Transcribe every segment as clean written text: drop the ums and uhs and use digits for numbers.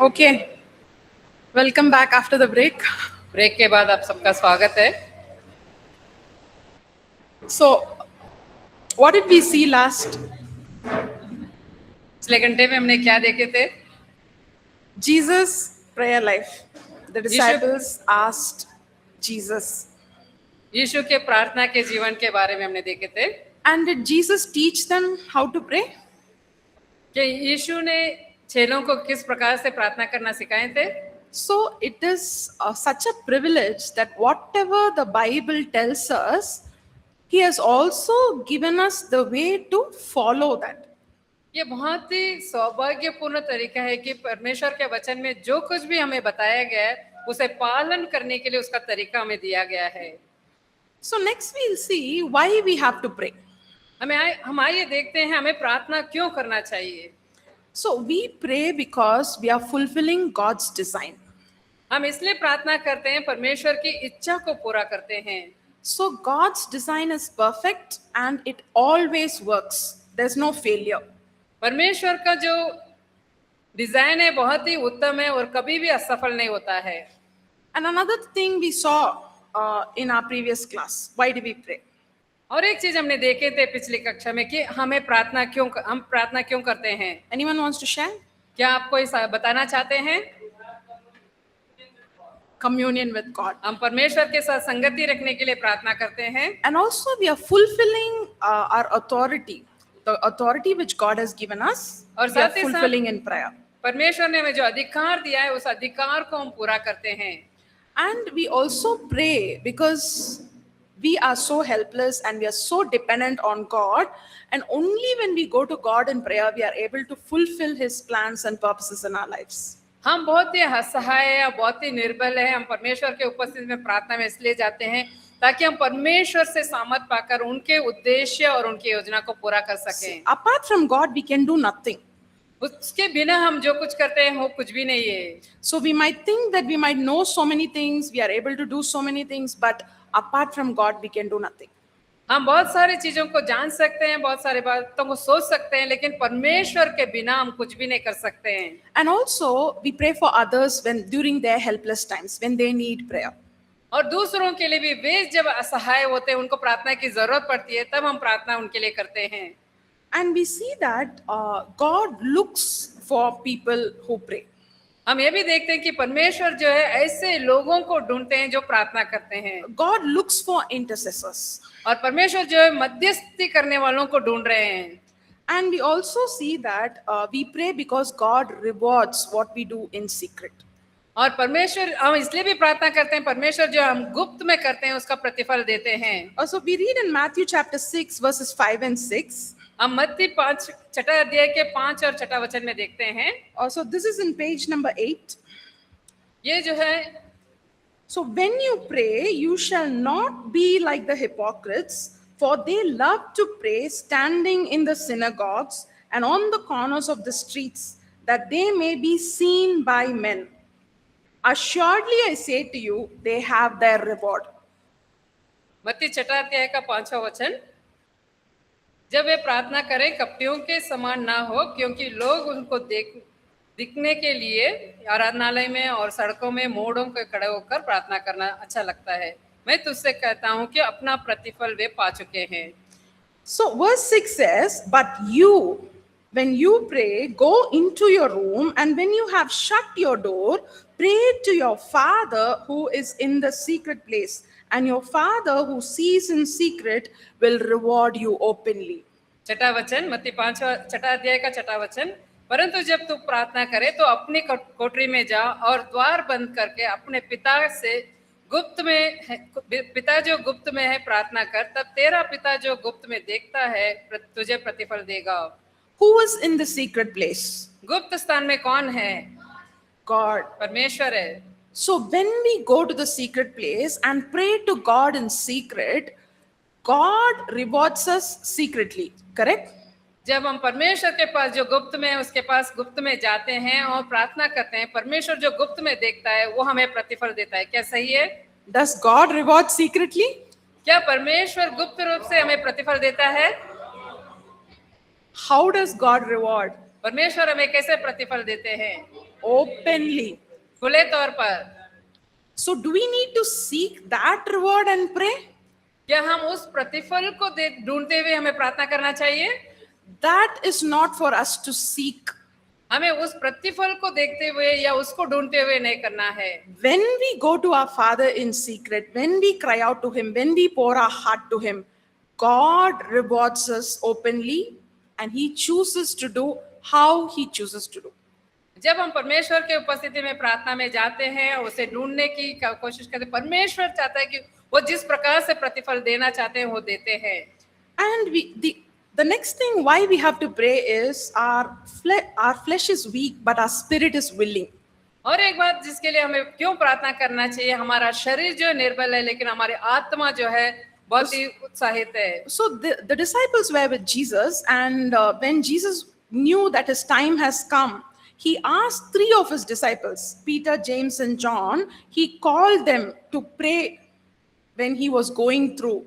Okay, welcome back after the break. Break के बाद आप सबका स्वागत है। So, what did we see last? पिछले घंटे में हमने क्या देखे थे? Jesus' prayer life. The disciples asked Jesus. यीशु के प्रार्थना के जीवन के बारे में हमने देखे थे। And did Jesus teach them how to pray? कि यीशु ने चेलों को किस प्रकार से प्रार्थना करना सिखाए थे? So, it is such a privilege that whatever the Bible tells us, He has also given us the way to follow that. ये बहुत ही सौभाग्यपूर्ण तरीका है कि परमेश्वर के वचन में जो कुछ भी हमें बताया गया है उसे पालन करने के लिए उसका तरीका हमें दिया गया है। So, next we'll see why we have to pray. हम आइए देखते हैं हमें प्रार्थना क्यों करना चाहिए। So, we pray because we are fulfilling God's design. हम इसलिए प्रार्थना करते हैं, परमेश्वर की इच्छा को पूरा करते हैं। So, God's design is perfect and it always works. There's no failure. परमेश्वर का जो डिजाइन है बहुत ही उत्तम है और कभी भी असफल नहीं होता है। And another thing we saw in our previous class, why do we pray? और एक चीज हमने देखे थे पिछली कक्षा में कि हम प्रार्थना क्यों करते हैं। Anyone wants to share? क्या आप कोई बताना चाहते हैं? Communion with God. हम परमेश्वर के साथ संगति रखने के लिए प्रार्थना करते हैं। And also we are fulfilling our authority, the authority which God has given us. और we are साथ ही fulfilling in prayer. परमेश्वर ने हमें जो अधिकार दिया है उस अधिकार को हम पूरा करते हैं। And we also pray because we are so helpless and we are so dependent on God, and only when we go to God in prayer we are able to fulfill His plans and purposes in our lives. हम बहुत ही असहाय है, बहुत ही निर्बल है। हम परमेश्वर के उपस्थिति में प्रार्थना में इसलिए जाते हैं ताकि हम परमेश्वर से सामर्थ पाकर उनके उद्देश्य और उनकी योजना को पूरा कर सकें। Apart from God we can do nothing. उसके बिना हम जो कुछ करते हैं वो कुछ भी नहीं है। So we might think that we might know so many things, we are able to do so many things, but apart from God we can do nothing. हम बहुत सारी चीजों को जान सकते हैं, बहुत सारी बातों को सोच सकते हैं, लेकिन परमेश्वर के बिना हम कुछ भी नहीं कर सकते हैं। And also we pray for others when during their helpless times, when they need prayer. और दूसरों के लिए भी वे जब असहाय होते हैं, उनको प्रार्थना की जरूरत पड़ती है, तब हम प्रार्थना उनके लिए करते हैं। And we see that God looks for people who pray. हम ये भी देखते हैं कि परमेश्वर जो है ऐसे लोगों को ढूंढते हैं जो प्रार्थना करते हैं। God looks for intercessors. और परमेश्वर जो है मध्यस्थी करने वालों को ढूंढ रहे हैं। And we also see that we pray because God rewards what we do in secret. और परमेश्वर हम इसलिए भी प्रार्थना करते हैं, परमेश्वर जो हम गुप्त में करते हैं उसका प्रतिफल देते हैं। Also we read in Matthew chapter 6 verses 5 and 6. हम मत्ती 5 छठा अध्याय के 5 और छठा वचन में देखते हैं। Also this is in page number 8. ये जो है, so when you pray you shall not be like the hypocrites, for they love to pray standing in the synagogues and on the corners of the streets, that they may be seen by men. Assuredly I say to you, they have their reward. मत्ती छठा अध्याय का 5वां वचन, जब वे प्रार्थना करें कपटियों के समान ना हो, क्योंकि लोग उनको दिखने के लिए आराधनालय में और सड़कों में मोड़ों के खड़े होकर प्रार्थना करना अच्छा लगता है। मैं तुझसे कहता हूं कि अपना प्रतिफल वे पा चुके हैं। So verse 6 says, but you, when you pray, go into your room, and when you have shut your door, pray to your Father who is in the secret place, and your Father who sees in secret will reward you openly. छठा वचन, मत्ती 5वां छठा अध्याय का छठा वचन, परंतु जब तू प्रार्थना करे तो अपनी कोठरी में जा और द्वार बंद करके अपने पिता जो गुप्त में है प्रार्थना कर, तब तेरा पिता जो गुप्त में देखता है तुझे प्रतिफल देगा। Who is in the secret place? गुप्त स्थान में कौन है? God. परमेश्वर है। So when we go to the secret place and pray to God in secret, God rewards us secretly, correct? जब हम परमेश्वर के पास जो गुप्त में है उसके पास गुप्त में जाते हैं और प्रार्थना करते हैं, परमेश्वर जो गुप्त में देखता है वो हमें प्रतिफल देता है। क्या सही है? Does God reward secretly? क्या परमेश्वर गुप्त रूप से हमें प्रतिफल देता है? How does God reward? परमेश्वर हमें कैसे प्रतिफल देते हैं? openly. खुले तौर पर। So, do we need to seek that reward and pray? क्या हम उस प्रतिफल को ढूंढते हुए हमें प्रार्थना करना चाहिए? That is not for us to seek. हमें उस प्रतिफल को देखते हुए या उसको ढूंढते हुए नहीं करना है। When we go to our Father in secret, when we cry out to Him, when we pour our heart to Him, God rewards us openly and He chooses to do how He chooses to do. जब हम परमेश्वर के उपस्थिति में प्रार्थना में जाते हैं, उसे ढूंढने की कोशिश करते हैं, परमेश्वर चाहता है कि वो जिस प्रकार से प्रतिफल देना चाहते हैं वो देते हैं। And the next thing why we have to pray is our flesh is weak, but our spirit is willing. और एक बात जिसके लिए हमें क्यों प्रार्थना करना चाहिए, हमारा शरीर जो निर्बल है लेकिन हमारी आत्मा जो है बहुत ही उत्साहित है। So the disciples were with Jesus, and when Jesus knew that his time has come, he asked 3 of his disciples, Peter, James, and John, he called them to pray when he was going through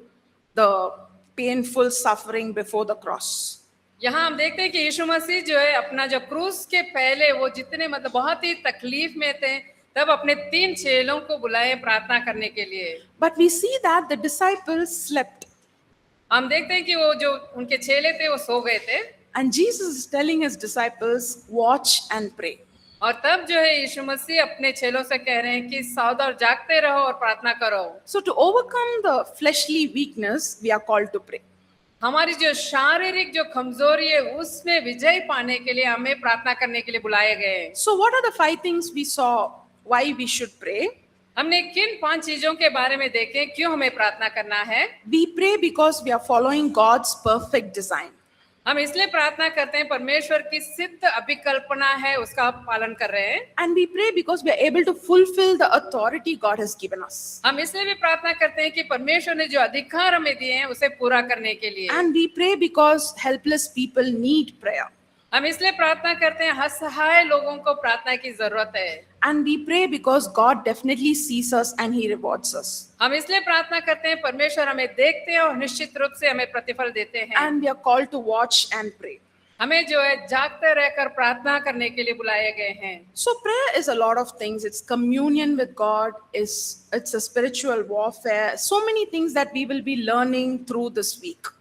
the painful suffering before the cross. यहाँ हम देखते हैं कि यीशु मसीह जो है अपना जो क्रूस के पहले वो जितने मतलब बहुत ही तकलीफ में थे, तब अपने 3 चेलों को बुलाए प्रार्थना करने के लिए। But we see that the disciples slept. हम देखते हैं कि वो जो उनके चेले थे वो सो गए थे। And Jesus is telling his disciples, watch and pray. और तब जो है यीशु मसीह अपने चेलों से कह रहे हैं कि सावधान जागते रहो और प्रार्थना करो। So to overcome the fleshly weakness, we are called to pray. हमारी जो शारीरिक जो कमजोरी है उसमें विजय पाने के लिए हमें प्रार्थना करने के लिए बुलाए गए। So what are the 5 things we saw why we should pray? हमने किन 5 चीजों के बारे में देखे क्यों हमें प्रार्थना करना है? We pray because we are following God's perfect design. हम इसलिए प्रार्थना करते हैं परमेश्वर की सिद्ध अभिकल्पना है उसका पालन कर रहे हैं। And we pray because we are able to fulfill the authority God has given us. हम इसलिए भी प्रार्थना करते हैं कि परमेश्वर ने जो अधिकार हमें दिए हैं उसे पूरा करने के लिए। And we pray because helpless people need prayer. हम इसलिए प्रार्थना करते हैं असहाय लोगों को प्रार्थना की जरूरत है। And we pray because God definitely sees us and He rewards us. हम इसलिए प्रार्थना करते हैं परमेश्वर हमें देखते हैं और निश्चित रूप से हमें प्रतिफल देते हैं। And we are called to watch and pray. हमें जो है जागते रहकर प्रार्थना करने के लिए बुलाए गए हैं। So prayer is a lot of things. It's communion with God. It's a spiritual warfare. So many things that we will be learning through this week.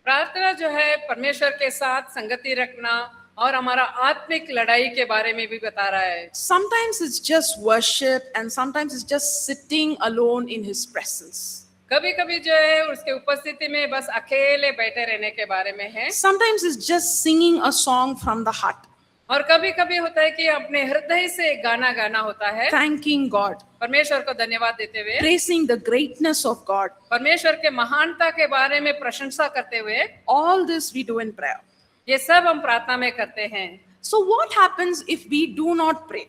प्रार्थना जो है परमेश्वर के साथ संगति रखना और हमारा आत्मिक लड़ाई के बारे में भी बता रहा है। Sometimes it's just worship and sometimes it's just sitting alone in His presence. कभी-कभी जो है उसके उपस्थिति में बस अकेले बैठे रहने के बारे में है। Sometimes it's just singing a song from the heart. और कभी-कभी होता है कि अपने हृदय से गाना गाना होता है। Thanking God. परमेश्वर को धन्यवाद देते हुए। Praising the greatness of God. परमेश्वर के महानता के बारे में प्रशंसा करते हुए। All this we do in prayer. ये सब हम प्रार्थना में करते हैं। So what happens if we do not pray?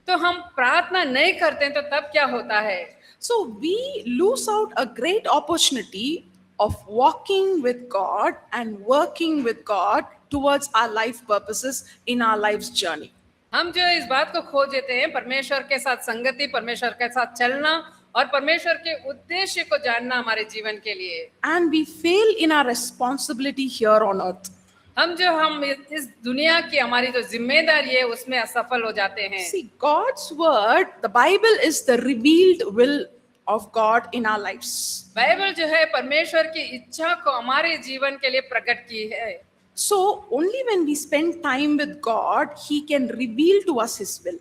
तो हम प्रार्थना नहीं करते तो तब क्या होता है? So we lose out a great opportunity of walking with God and working with God towards our life purposes in our life's journey. हम जो इस बात को खो देते हैं परमेश्वर के साथ संगति, परमेश्वर के साथ चलना और परमेश्वर के उद्देश्य को जानना हमारे जीवन के लिए। And we fail in our responsibility here on earth. हम इस दुनिया की हमारी जो जिम्मेदारी है उसमें असफल हो जाते हैं। See, God's word, the Bible is the revealed will of God in our lives. Bible जो है परमेश्वर की इच्छा को हमारे जीवन के लिए प्रकट की है। So only when we spend time with God, He can reveal to us His will.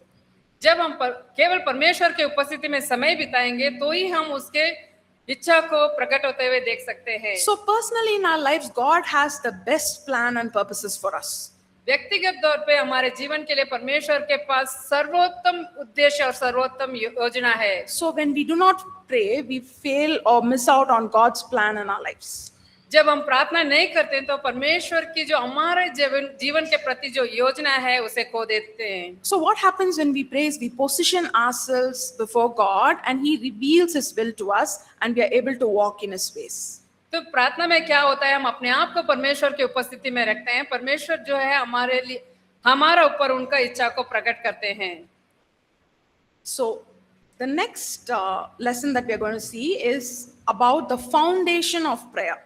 जब हम केवल परमेश्वर के उपस्थिति में समय बिताएंगे तो ही हम उसके इच्छा को प्रकट होते हुए देख सकते हैं। So personally in our lives, God has the best plan and purposes for us. व्यक्तिगत तौर पे हमारे जीवन के लिए परमेश्वर के पास सर्वोत्तम उद्देश्य और सर्वोत्तम योजना है। So when we do not pray, we fail or miss out on God's plan in our lives. जब हम प्रार्थना नहीं करते तो परमेश्वर की जो हमारे जीवन के प्रति जो योजना है उसे खो देते हैं। So what happens when we pray is we position ourselves before God and He reveals His will to us and we are able to walk in His ways. तो प्रार्थना में क्या होता है, हम अपने आप को परमेश्वर की उपस्थिति में रखते हैं, परमेश्वर जो है हमारे लिए हमारा ऊपर उनका इच्छा को प्रकट करते हैं। So the next lesson that we are going to see is about the foundation of prayer.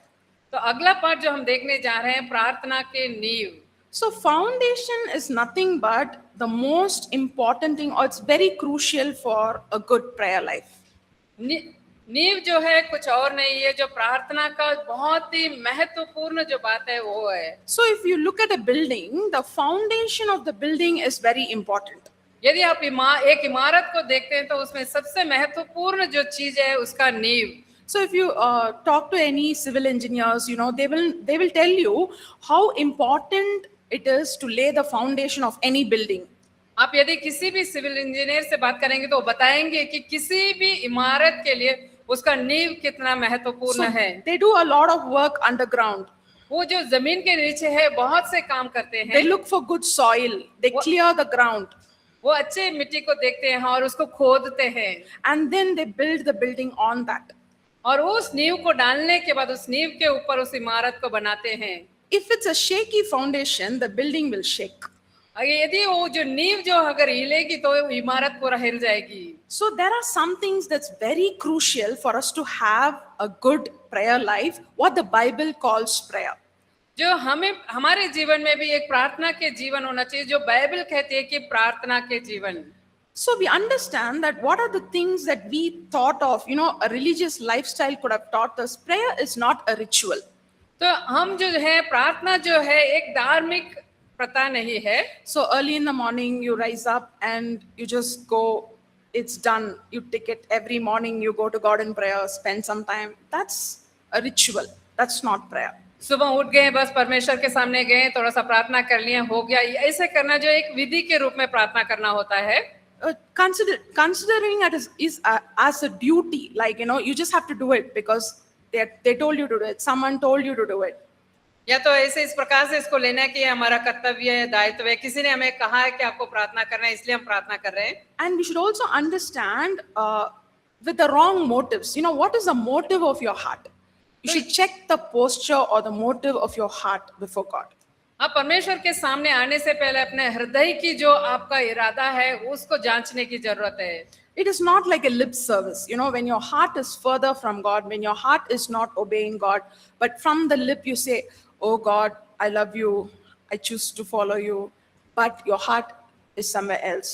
तो अगला पाठ जो हम देखने जा रहे हैं प्रार्थना के नींव। So foundation is nothing but the most important thing, or it's very crucial for a good prayer life. नींव जो है कुछ और नहीं है, जो प्रार्थना का बहुत ही महत्वपूर्ण जो बात है वो है। So if you look at a building, the foundation of the building is very important. यदि आप एक इमारत को देखते हैं तो उसमें सबसे महत्वपूर्ण जो चीज है उसका नींव। So if you talk to any civil engineers, they will tell you how important it is to lay the foundation of any building. आप यदि किसी भी सिविल इंजीनियर से बात करेंगे तो वो बताएंगे कि किसी भी इमारत के लिए उसका नींव कितना महत्वपूर्ण So है। they do a lot of work underground. वो जो जमीन के नीचे है बहुत से काम करते हैं। They look for good soil. They clear the ground. वो अच्छे मिट्टी को देखते हैं और उसको खोदते हैं, And then they build the building on that. और उस नींव को डालने के बाद उस नींव के ऊपर उस इमारत को बनाते हैं। If it's a shaky foundation, the building will shake. यदि वो जो नींव जो अगर हिलेगी तो इमारत पूरा हिल जाएगी। So there are some things that's very crucial for us to have a good prayer life, what the Bible calls prayer. जो हमें हमारे जीवन में भी एक प्रार्थना के जीवन होना चाहिए, जो बाइबल कहती है कि प्रार्थना के जीवन। So we understand that what are the things that we thought of, a religious lifestyle could have taught us. Prayer is not a ritual. तो हम जो है प्रार्थना जो है एक धार्मिक प्रथा नहीं है। So early in the morning you rise up and you just go, it's done. You take it every morning, you go to God in prayer, spend some time. That's a ritual. That's not prayer. सुबह उठ गए, बस परमेश्वर के सामने गए, थोड़ा सा प्रार्थना कर लिए, हो गया। ऐसे करना जो एक विधि के रूप में प्रार्थना करना होता है। Considering it is as a duty, like you just have to do it because they told you to do it. Someone told you to do it. या तो ऐसे इस प्रकार से इसको लेना है कि हमारा कर्तव्य है, दायित्व है, किसी ने हमें कहा है कि आपको प्रार्थना करना है इसलिए हम प्रार्थना कर रहे हैं। And we should also understand with the wrong motives. What is the motive of your heart? You should check the posture or the motive of your heart before God. आप परमेश्वर के सामने आने से पहले अपने हृदय की जो आपका इरादा है उसको जांचने की जरूरत है। It is not like a lip service, when your heart is further from God, when your heart is not obeying God, but from the lip you say, "Oh God, I love you, I choose to follow you," but your heart is somewhere else.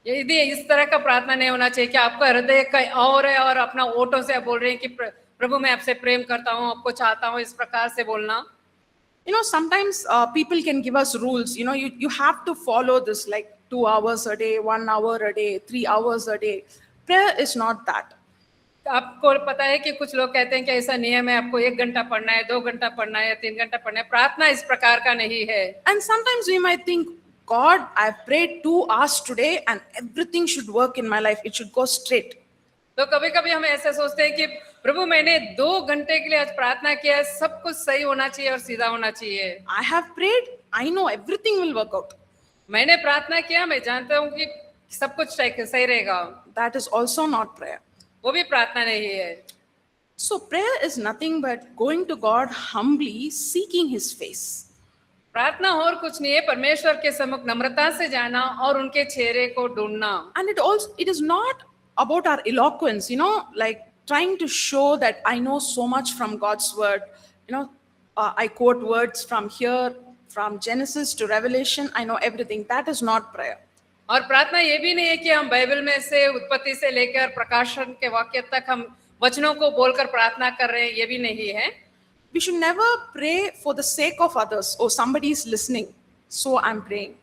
यदि इस तरह का प्रार्थना नहीं होना चाहिए कि आपका हृदय कहीं और है और अपना ओठों से आप बोल रहे हैं कि प्रभु मैं आपसे प्रेम करता हूँ, आपको चाहता हूँ, इस प्रकार से बोलना। Sometimes people can give us rules. You have to follow this, like 2 hours a day, 1 hour a day, 3 hours a day. Prayer is not that. आपको पता है कि कुछ लोग कहते हैं कि ऐसा नियम है, आपको 1 घंटा पढ़ना है, 2 घंटा पढ़ना है या 3 घंटा पढ़ना है। प्रार्थना इस प्रकार का नहीं है। And sometimes we might think, God, I've prayed 2 hours today and everything should work in my life. It should go straight. तो कभी-कभी हम ऐसे सोचते हैं कि प्रभु मैंने 2 घंटे के लिए आज प्रार्थना किया है, सब कुछ सही होना चाहिए और सीधा होना चाहिए। I have prayed, I know everything will work out. मैंने प्रार्थना किया, मैं जानता हूँ कि सब कुछ सही रहेगा। That is also not prayer. वो भी प्रार्थना नहीं है। So prayer is nothing but going to God humbly, seeking His face. प्रार्थना और कुछ नहीं है, परमेश्वर के सम्मुख नम्रता से जाना और उनके चेहरे को ढूंढना। And it is not about our eloquence, like trying to show that I know so much from God's word. I quote words from here, from Genesis to Revelation. I know everything. That is not prayer. और प्रार्थना ये भी नहीं है कि हम Bible में से उत्पत्ति से लेकर प्रकाशन के वाक्य तक हम वचनों को बोलकर प्रार्थना कर रहे हैं, ये भी नहीं है। We should never pray for the sake of others. Oh, somebody is listening, so I'm praying.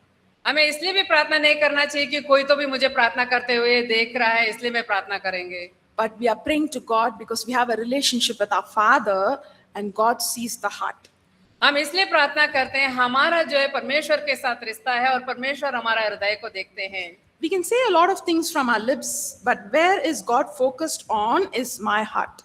हमें इसलिए भी प्रार्थना नहीं करना चाहिए कि कोई तो भी मुझे प्रार्थना करते हुए देख रहा है इसलिए मैं प्रार्थना करेंगे। But we are praying to God because we have a relationship with our Father and God sees the heart. हम इसलिए प्रार्थना करते हैं, हमारा जो है परमेश्वर के साथ रिश्ता है और परमेश्वर हमारा हृदय को देखते हैं। We can say a lot of things from our lips, but where is God focused on is my heart.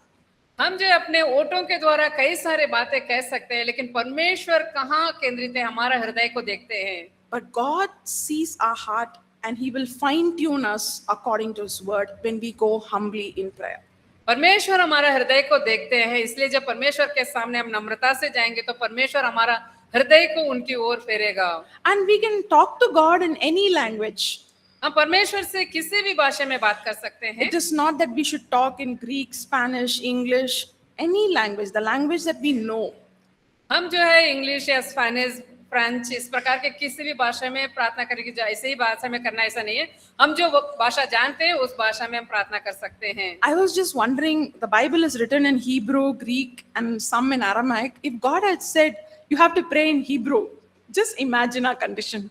हम जो अपने ओठों के द्वारा कई सारे बातें कह सकते हैं, लेकिन परमेश्वर कहाँ केंद्रित है, हमारा हृदय को देखते हैं। But God sees our heart and He will fine tune us according to His word when we go humbly in prayer. परमेश्वर हमारा हृदय को देखते हैं, इसलिए जब परमेश्वर के सामने हम नम्रता से जाएंगे तो परमेश्वर हमारा हृदय को उनकी ओर फेरेगा। And we can talk to God in any language. हम परमेश्वर से किसी भी भाषा में बात कर सकते हैं। It is not that we should talk in Greek, Spanish, English, any language, the language that we know. हम जो है इंग्लिश या स्पेनिश, फ्रेंच इस प्रकार के किसी भी भाषा में प्रार्थना करने की ऐसे ही भाषा में करना ऐसा नहीं है। हम जो भाषा जानते हैं उस भाषा में हम प्रार्थना कर सकते हैं। I was just wondering, the Bible is written in Hebrew, Greek, and some in Aramaic. If God had said, you have to pray in Hebrew, just imagine our condition.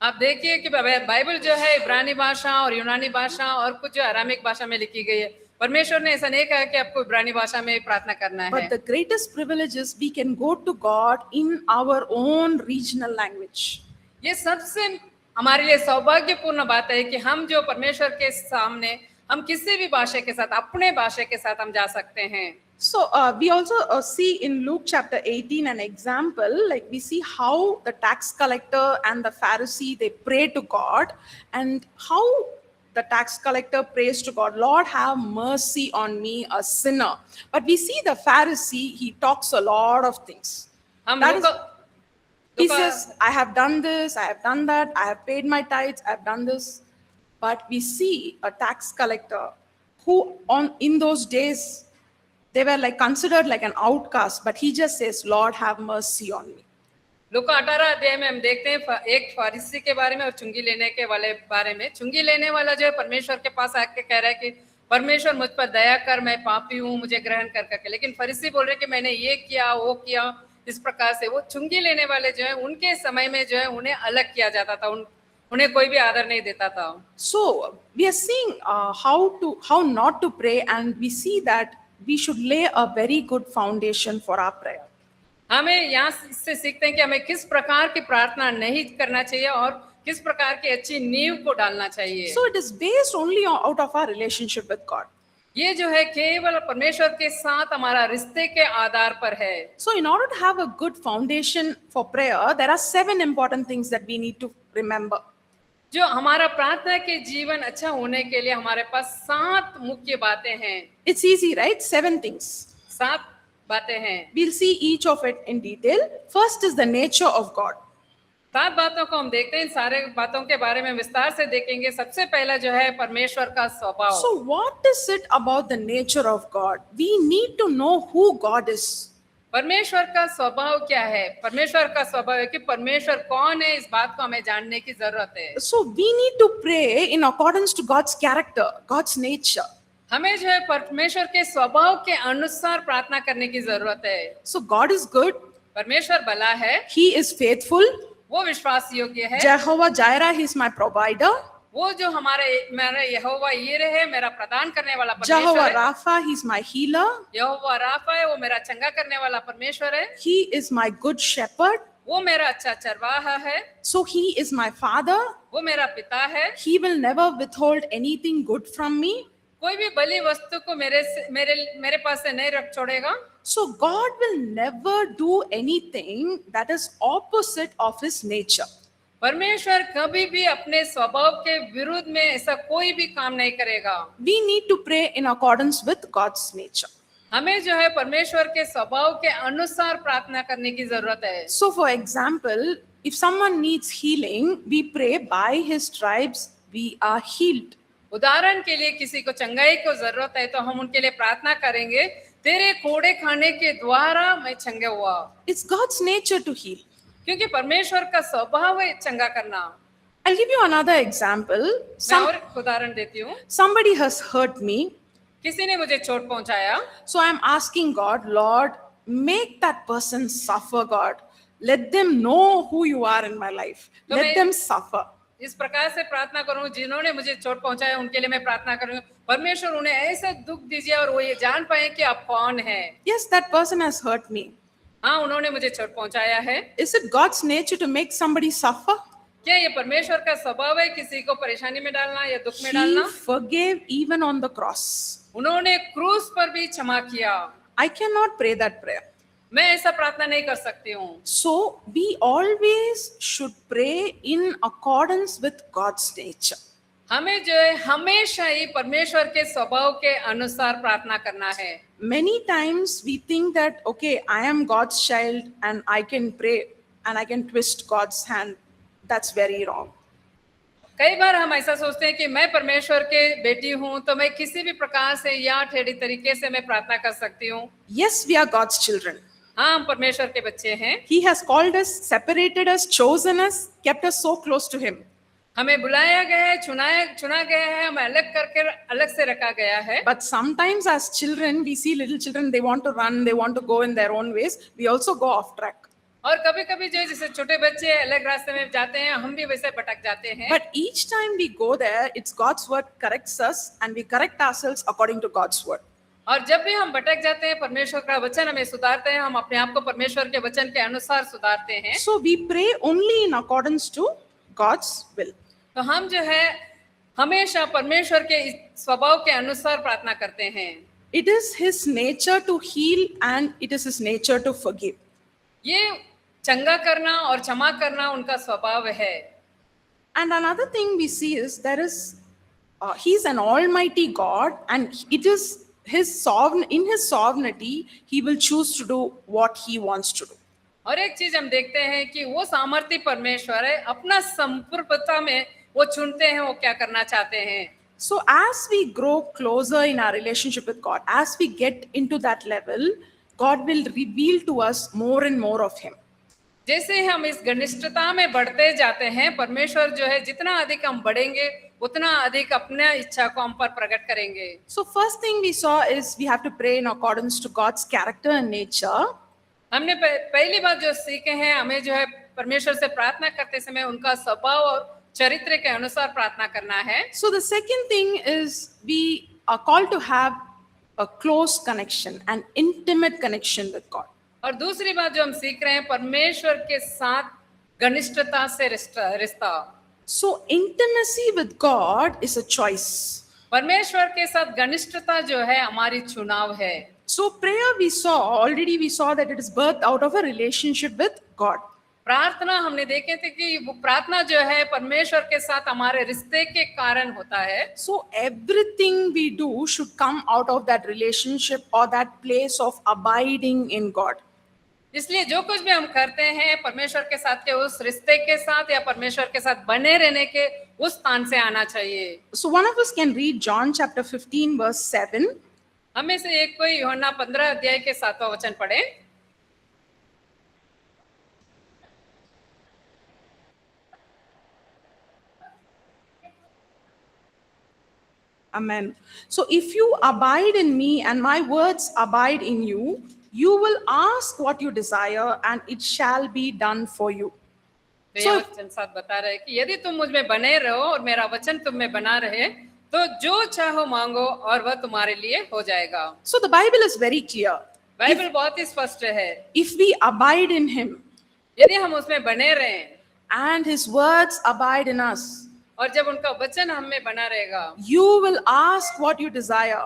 आप देखिए कि बाइबल जो है इब्रानी भाषा और यूनानी भाषा और कुछ जो अरामिक भाषा में लिखी गई है। परमेश्वर ने ऐसा नहीं कहा कि आपको इब्रानी भाषा में प्रार्थना करना है। But the greatest privilege is we can go to God in our own regional language. ये सबसे हमारे लिए सौभाग्यपूर्ण बात है कि हम जो परमेश्वर के सामने हम किसी भी भाषा के साथ अपने भाषा के साथ हम जा सकते हैं। So we also see in Luke chapter 18 an example, like we see how the tax collector and the Pharisee, they pray to God, and how the tax collector prays to God, Lord, have mercy on me, a sinner. But we see the Pharisee, he talks a lot of things. हम That is- He Luka- says, I have done this, I have done that, I have paid my tithes, I have done this. But we see a tax collector who in those days, they were like considered like an outcast, but he just says, Lord, have mercy on me. लूका 18 अध्याय में हम देखते हैं एक फरीसी के बारे में और चुंगी लेने के वाले बारे में। चुंगी लेने वाला जो है परमेश्वर के पास आके कह रहा है कि परमेश्वर मुझ पर दया कर, मैं पापी हूँ, मुझे ग्रहण कर करके। लेकिन फरीसी बोल रहे कि मैंने ये किया वो किया। इस प्रकार से वो चुंगी लेने वाले जो है उनके समय में जो है उन्हें अलग किया जाता था, उन्हें कोई भी आदर नहीं देता था। So we are seeing how not to pray, and we see that we should lay a very good foundation for our prayer. हमें यहाँ से सीखते हैं कि हमें किस प्रकार की प्रार्थना नहीं करना चाहिए और किस प्रकार की अच्छी नींव को डालना चाहिए। So it is based only out of our relationship with God. ये जो है केवल परमेश्वर के साथ हमारा रिश्ते के आधार पर है। So in order to have a good foundation for prayer, there are 7 important things that we need to remember. जो हमारा प्रार्थना के जीवन अच्छा होने के लिए हमारे पास 7 मुख्य बातें हैं। It's easy, right? 7 things. 7 बातें हैं। We'll see each of it in detail. First is the nature of God. 7 बातों को हम देखते हैं, इन सारे बातों के बारे में विस्तार से देखेंगे। सबसे पहला जो है परमेश्वर का स्वभाव। So what is it about the nature of God? We need to know who God is. परमेश्वर का स्वभाव क्या है? परमेश्वर का स्वभाव है कि परमेश्वर कौन है, इस बात को हमें जानने की जरूरत है। So we need to pray in accordance to God's character, God's nature. हमें जो है परमेश्वर के स्वभाव के अनुसार प्रार्थना करने की जरूरत है। So God is good. परमेश्वर भला है, He is faithful. वो विश्वास योग्य है। Jehovah Jireh, He is my provider. वो जो मेरा यहोवा यीरे है, मेरा प्रदान करने वाला Jehovah परमेश्वर है। Rapha, He is my healer. Jehovah Rapha है, वो मेरा चंगा करने वाला परमेश्वर है। He is my good shepherd. वो मेरा अच्छा चरवाहा है। So He is my father. वो मेरा पिता है। He will never withhold anything good from me. कोई भी बलि वस्तु को मेरे पास से नहीं रख छोड़ेगा। So God will never do anything that is opposite of His nature. परमेश्वर कभी भी अपने स्वभाव के विरुद्ध में ऐसा कोई भी काम नहीं करेगा। We need to pray in accordance with God's nature. हमें जो है परमेश्वर के स्वभाव के अनुसार प्रार्थना करने की जरूरत है। So for example, if someone needs healing, we pray by His stripes we are healed. उदाहरण के लिए किसी को चंगाई को जरूरत है तो हम उनके लिए प्रार्थना करेंगे, तेरे कोड़े खाने के द्वारा मैं चंगा हुआ। It's God's nature to heal. क्योंकि परमेश्वर का स्वभाव है चंगा करना। I'll give you another example. मैं और एक उदाहरण देती हूँ। Somebody has hurt me. किसी ने मुझे चोट पहुंचाया, So I'm asking God, Lord, make that person suffer, God. Let them know who you are in my life. तो Let मैं- them suffer. इस प्रकार से प्रार्थना करूं, जिन्होंने मुझे चोट पहुंचाया उनके लिए मैं प्रार्थना करूंगा, परमेश्वर उन्हें ऐसा दुख दीजिए और वो ये जान पाए कि आप कौन हैं। Yes, that person has hurt me. हाँ, उन्होंने मुझे चोट पहुंचाया है। Is it God's nature to make somebody suffer? क्या ये परमेश्वर का स्वभाव है किसी को परेशानी में डालना या दुख में He डालना? forgave even on the cross. उन्होंने क्रूस पर भी क्षमा किया। I cannot pray that prayer. मैं ऐसा प्रार्थना नहीं कर सकती हूँ। So we always should pray in accordance with God's nature. हमें जो है हमेशा ही परमेश्वर के स्वभाव के अनुसार प्रार्थना करना है। Many times we think that, okay, I am God's child and I can pray and I can twist God's hand. That's very wrong. कई बार हम ऐसा सोचते हैं कि मैं परमेश्वर के बेटी हूँ तो मैं किसी भी प्रकार से या टेढ़ी तरीके से मैं प्रार्थना कर सकती हूँ। Yes, we are God's children. हाँ, हम परमेश्वर के बच्चे हैं। He has called us, separated us, chosen us, kept us so close to Him. हमें बुलाया गया है, चुना गया है, हमें अलग करके अलग से रखा गया है। But sometimes, as children, we see little children, they want to run, they want to go in their own ways. We also go off track. और कभी-कभी जो जैसे छोटे बच्चे अलग रास्ते में जाते हैं, हम भी वैसे भटक जाते हैं। But each time we go there, it's God's word corrects us, and we correct ourselves according to God's word. और जब भी हम भटक जाते हैं, परमेश्वर का वचन हमें सुधारते हैं, हम अपने आप को परमेश्वर के वचन के अनुसार सुधारते हैं। So we pray only in accordance to God's will. तो हम जो है हमेशा परमेश्वर के इस स्वभाव के अनुसार प्रार्थना करते हैं। It is His nature to heal, and it is His nature to forgive. ये चंगा करना और क्षमा करना उनका स्वभाव है। And another thing we see is He's an almighty God, and it is in His sovereignty, He will choose to do what He wants to do. और एक चीज हम देखते हैं कि वो सामर्थी परमेश्वर है, अपना संपूर्णता में वो चुनते हैं वो क्या करना चाहते हैं। So as we grow closer in our relationship with God, as we get into that level, God will reveal to us more and more of Him. जैसे हम इस घनिष्ठता में बढ़ते जाते हैं, परमेश्वर जो है जितना अधिक हम बढ़ेंगे उतना अधिक अपने इच्छा को हम पर प्रकट करेंगे। So first thing we saw is we have to pray in accordance to God's character and nature. हमने पहली बात जो सीखे हैं, हमें जो है परमेश्वर से प्रार्थना करते समय उनका स्वभाव और चरित्र के अनुसार प्रार्थना करना है। So the second thing is we are called to have a close connection, an intimate connection with God. और दूसरी बात जो हम सीख रहे हैं, परमेश्वर के साथ घनिष्ठता से रिश्ता। So intimacy with God is a choice. परमेश्वर के साथ घनिष्ठता जो है हमारी चुनाव है। So prayer we saw that it is birthed out of a relationship with God. प्रार्थना हमने देखे थे कि वो प्रार्थना जो है परमेश्वर के साथ हमारे रिश्ते के कारण होता है। So everything we do should come out of that relationship or that place of abiding in God. इसलिए जो कुछ भी हम करते हैं परमेश्वर के साथ के उस रिश्ते के साथ या परमेश्वर के साथ बने रहने के उस स्थान से आना चाहिए। So one of us can read John chapter 15 verse 7. हमें से एक कोई यूहन्ना 15 अध्याय के 7वां वचन पढ़े। Amen. So if you abide in me and my words abide in you, you will ask what you desire and it shall be done for you. तो वचन साथ बता रहे कि यदि तुम मुझ में बने रहो और मेरा वचन तुम में बना रहे तो जो चाहो मांगो और वह तुम्हारे लिए हो जाएगा। So the Bible is very clear. Bible बहुत ही स्पष्ट है। If we abide in Him यदि हम उसमें बने रहें and His words abide in us, और जब उनका वचन हम में बना रहेगा, you will ask what you desire.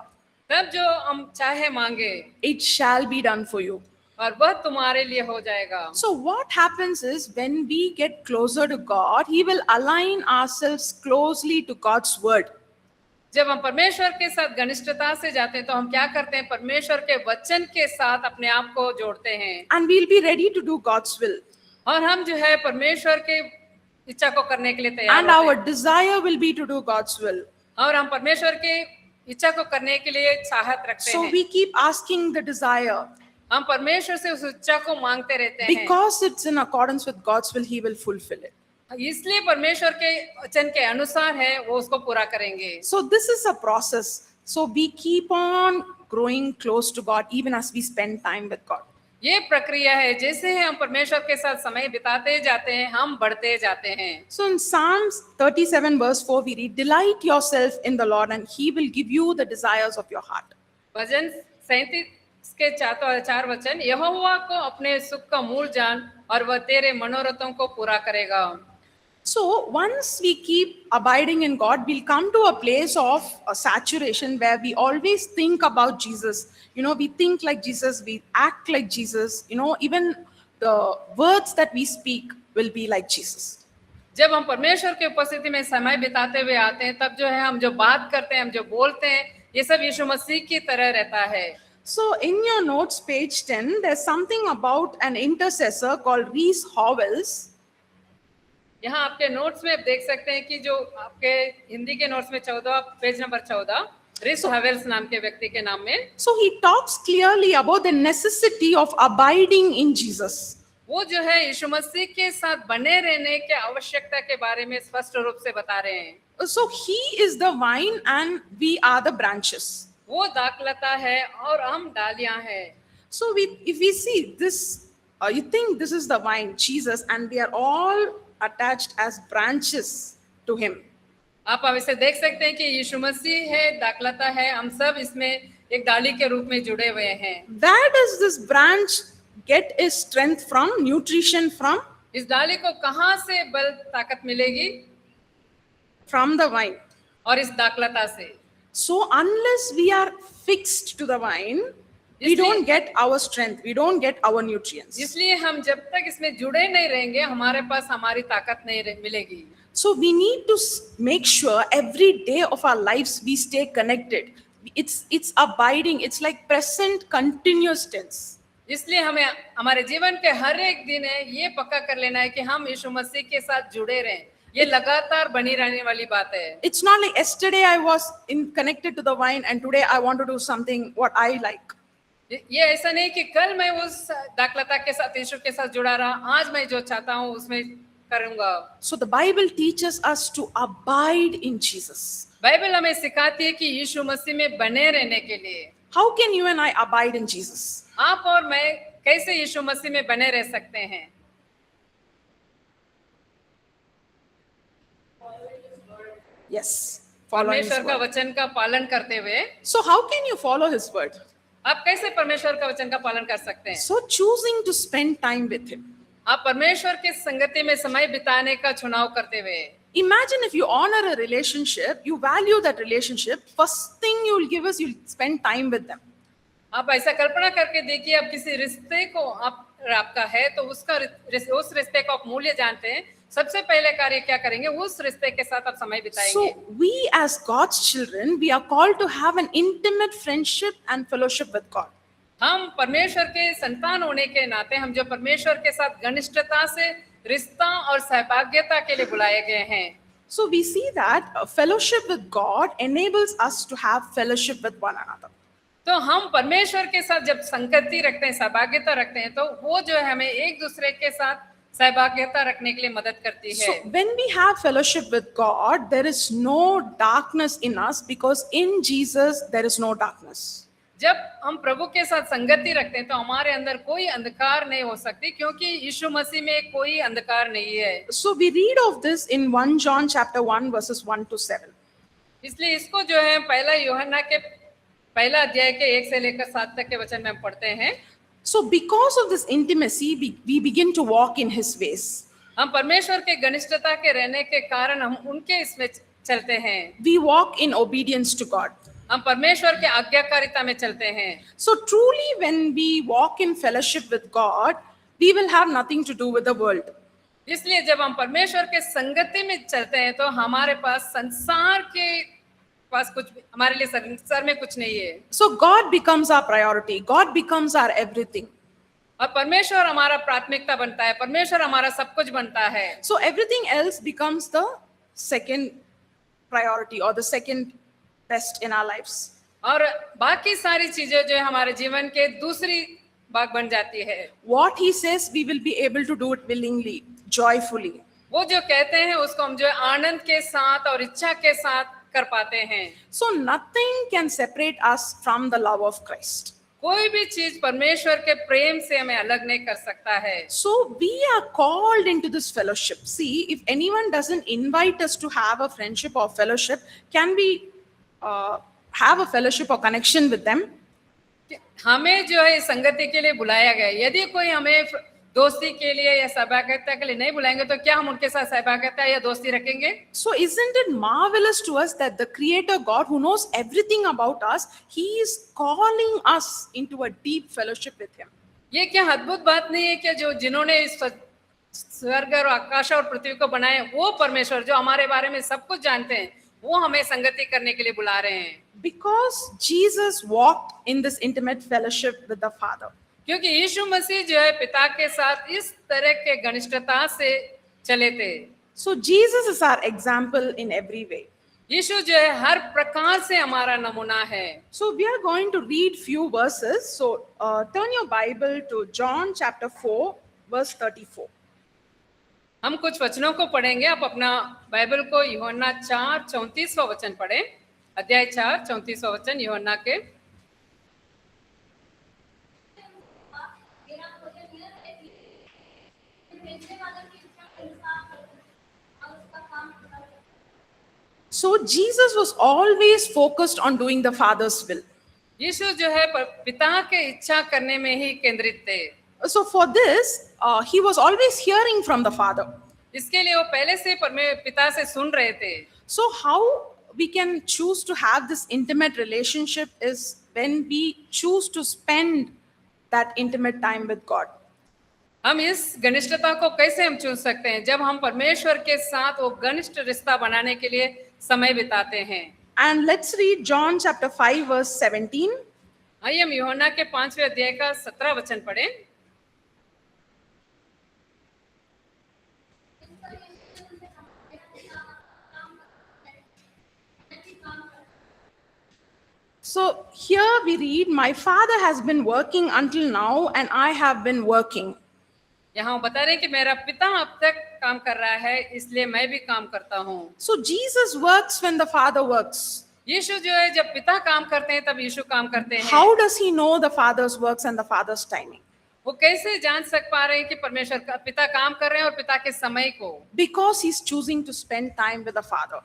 तब जो हम चाहे मांगे, it shall be done for you. और वह तुम्हारे लिए हो जाएगा। So what happens is when we get closer to God, He will align ourselves closely to God's word. जब हम परमेश्वर के साथ घनिष्ठता से जाते हैं तो हम क्या करते हैं, परमेश्वर के वचन के साथ अपने आप को जोड़ते हैं। And we'll be ready to do God's will. और हम जो है परमेश्वर के इच्छा को करने के लिए तैयार And our desire will be to do God's will. और हम परमेश्वर के इच्छा को करने के लिए चाहत रखते So हैं। we keep asking the desire. हम परमेश्वर से उस इच्छा को मांगते रहते हैं। Because it's in accordance with God's will, He will fulfill it. इसलिए परमेश्वर के वचन के अनुसार है वो उसको पूरा करेंगे। So this is a process. So we keep on growing close to God even as we spend time with God. ये प्रक्रिया है, जैसे हम परमेश्वर के साथ समय बिताते जाते हैं हम बढ़ते जाते हैं। So in Psalms 37 verse 4 we read, delight yourself in the Lord and He will give you the desires of your heart. भजन 37 के 4 वचन, यहोवा को अपने सुख का मूल जान और वह तेरे मनोरथों को पूरा करेगा। So once we keep abiding in God, we'll come to a place of saturation where we always think about Jesus. You know, we think like Jesus, we act like Jesus. You know, even the words that we speak will be like Jesus. जब हम परमेश्वर की उपस्थिति में समय बिताते हुए आते हैं तब जो है हम जो बात करते हैं, हम जो बोलते हैं, ये सब यीशु मसीह की तरह रहता है। So in your notes, page 10, there's something about an intercessor called Rees Howells. यहाँ आपके नोट्स में आप देख सकते हैं कि जो आपके हिंदी के नोट्स में 14 पेज नंबर 14, रिस हावेल्स नाम के व्यक्ति के नाम में। So he talks clearly about the necessity of abiding in Jesus. वो जो है यीशु मसीह के साथ बने रहने के आवश्यकता के बारे में स्पष्ट रूप से बता रहे हैं। So he is the vine and we are the branches. वो दाखलता है और हम डालियां हैं। So if we see this, you think this is the vine, Jesus, and we are all attached as branches to him. आप अब इसे देख सकते हैं कि यीशु मसीह है, दाखलता है, हम सब इसमें एक डाली के रूप में जुड़े हुए हैं। Where does this branch get its strength from, nutrition from? इस डाली को कहाँ से बल ताकत मिलेगी? From the vine. और इस दाखलता से। So unless we are fixed to the vine, we इसलिए- don't get our strength, we don't get our nutrients. इसलिए हम जब तक इसमें जुड़े नहीं रहेंगे, हमारे पास हमारी ताकत नहीं मिलेगी। So we need to make sure every day of our lives we stay connected. It's abiding, it's like present continuous tense. इसलिए हमें हमारे जीवन के हर एक दिन है ये पक्का कर लेना है कि हम यीशु मसीह के साथ जुड़े रहें। ये लगातार बनी रहने वाली बात है। It's not like yesterday I was connected to the vine and today I want to do something what I like. ये ऐसा नहीं कि कल मैं उस दाखलता के साथ यीशु के साथ जुड़ा रहा, आज मैं जो चाहता हूँ उसमें करूंगा। So the Bible teaches us to abide in Jesus. Bible हमें सिखाती है कि यीशु मसीह में बने रहने के लिए। How can you and I abide in Jesus? आप और मैं कैसे यीशु मसीह में बने रह सकते हैं? Yes. Follow his परमेश्वर का word. वचन का पालन करते हुए So how can you follow his word? आप कैसे परमेश्वर का वचन का पालन कर सकते हैं? So choosing to spend time with him. आप परमेश्वर के संगति में समय बिताने का चुनाव करते हुए। Imagine if you honor a relationship, you value that relationship, first thing you'll give is you'll spend time with them. आप ऐसा कल्पना करके देखिए, आप किसी रिश्ते को आपका है तो उस रिश्ते को आप मूल्य जानते हैं, सबसे पहले कार्य क्या करेंगे? उस रिश्ते के साथ आप समय बिताएंगे। So we as God's children, we are called to have an intimate friendship and fellowship with God. हम परमेश्वर के संतान होने के नाते हम जो परमेश्वर के साथ घनिष्ठता से रिश्ता और सहभागिता के लिए बुलाए गए हैं। So we see that fellowship with God enables us to have fellowship with one another. तो हम परमेश्वर के साथ जब संगति रखते हैं, सहभागिता रखते हैं, तो वो जो है हमें एक दूसरे के साथ सहभागिता रखने के लिए मदद करती है। So when we have fellowship with God, there is no darkness in us because in Jesus there is no darkness. जब हम प्रभु के साथ संगति रखते हैं तो हमारे अंदर कोई अंधकार नहीं हो सकती, क्योंकि यीशु मसीह में कोई अंधकार नहीं है। So we read of this in 1 John chapter 1 verses 1 to 7. इसलिए इसको जो है पहला यूहन्ना के पहला अध्याय के 1 से लेकर 7 तक के वचन में हम पढ़ते हैं। So because of this intimacy, we begin to walk in his ways. हम परमेश्वर के घनिष्ठता के रहने के कारण हम उनके इसमें चलते हैं। We walk in obedience to God. हम परमेश्वर के आज्ञाकारिता में चलते हैं। So truly when we walk in fellowship with God, we will have nothing to do with the world. इसलिए जब हम परमेश्वर के संगति में चलते हैं तो हमारे पास संसार के पास कुछ, हमारे लिए संसार में कुछ नहीं है। So God becomes our priority. God becomes our everything. और परमेश्वर हमारा प्राथमिकता बनता है, परमेश्वर हमारा सब कुछ बनता है। So everything else becomes the second priority or the second best in our lives. और बाकी सारी चीजें जो है हमारे जीवन के दूसरी भाग बन जाती है। What he says, we will be able to do it willingly, joyfully. वो जो कहते हैं उसको हम जो है आनंद के साथ और इच्छा के साथ कर पाते हैं। So nothing can separate us from the love of Christ. कोई भी चीज परमेश्वर के प्रेम से हमें अलग नहीं कर सकता है। So we are called into this fellowship. See, if anyone doesn't invite us to have a friendship or fellowship, can we have a fellowship or connection with them? हमें जो है संगति के लिए बुलाया गया है। यदि कोई हमें दोस्ती के लिए या सहभागिता के लिए नहीं बुलाएंगे तो क्या हम उनके साथ सहभागिता या दोस्ती रखेंगे? So isn't it marvelous to us that the Creator God, who knows everything about us, He is calling us into a deep fellowship with Him. ये क्या अद्भुत बात नहीं है कि जो जिन्होंने इस स्वर्ग और आकाश और पृथ्वी को बनाए वो परमेश्वर जो हमारे बारे में सब कुछ जानते हैं, वो हमें संगति करने के लिए बुला रहे हैं। Because Jesus walked in this intimate fellowship with the Father. क्योंकि यीशु मसीह जो है पिता के साथ इस तरह के घनिष्ठता से चले थे। So Jesus is our example in every way. यीशु जो है हर प्रकार से हमारा नमूना है। So we are going to read few verses. So turn your Bible to John chapter 4, verse 34. हम कुछ वचनों को पढ़ेंगे। आप अपना बाइबल को यूहन्ना 4:34वां वचन पढ़ें। अध्याय 4:34वां वचन यूहन्ना के। So Jesus was always focused on doing the Father's will. यीशु जो है पिता के इच्छा करने में ही केंद्रित थे। So for this, he was always hearing from the Father. इसके लिए वो पहले से पिता से सुन रहे थे। So how we can choose to have this intimate relationship is when we choose to spend that intimate time with God. हम इस घनिष्ठता को कैसे हम चुन सकते हैं? जब हम परमेश्वर के साथ वो घनिष्ठ रिश्ता बनाने के लिए समय बिताते हैं। And let's read John chapter 5 verse 17. आइए हम यूहन्ना के 5वें अध्याय का 17 वचन पढ़ें। So here we read, my Father has been working until now and I have been working. यहाँ वो बता रहे हैं कि मेरा पिता अब तक काम कर रहा है, इसलिए मैं भी काम करता हूँ। So Jesus works when the Father works. यीशु जो है जब पिता काम करते हैं तब यीशु काम करते हैं। How does he know the Father's works and the Father's timing? वो कैसे जान सक पा रहे हैं कि परमेश्वर का पिता काम कर रहे हैं और पिता के समय को? Because he's choosing to spend time with the Father.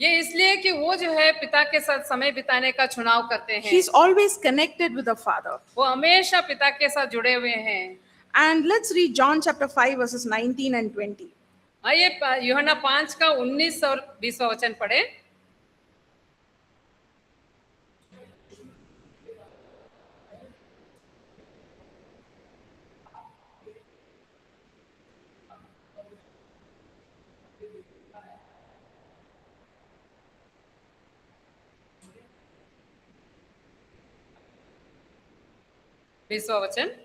ये इसलिए कि वो जो है पिता के साथ समय बिताने का चुनाव करते हैं। He's always connected with the Father. वो हमेशा पिता के साथ जुड़े हुए हैं। And let's read John chapter 5 verses 19 and 20. आइए यूहन्ना 5 का 19 और 20वां वचन पढ़े। बीसवां वचन।